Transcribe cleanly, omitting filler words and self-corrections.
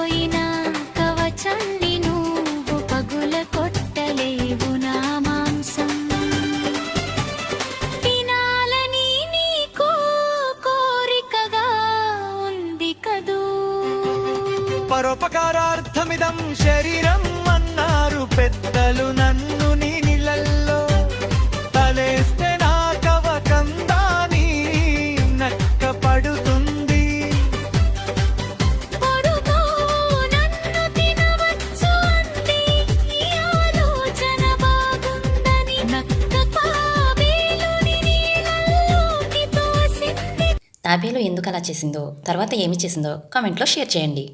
పోయిన కవచాన్ని నువ్వు పగుల కొట్టలేవు నా మాంసం. తినాలని నీకు కోరికగా ఉంది కదూ. పరోపకారార్థమిదం శరీరం అన్నారు పెద్దలు. నన్ను నీ నీళ్ళల్లో తలేస్తే నా కవకందాని నక్క పడుతుంది. పొడుగు నన్ను తినవచ్చు అంది, ఈ ఆలోచన బాగుందని నక్క తాబేలుని నీళ్ళల్లోకి తోసింది. తాబేలు ఎందుకు అలా చేసిందో, తర్వాత ఏమి చేసిందో కామెంట్లో షేర్ చేయండి.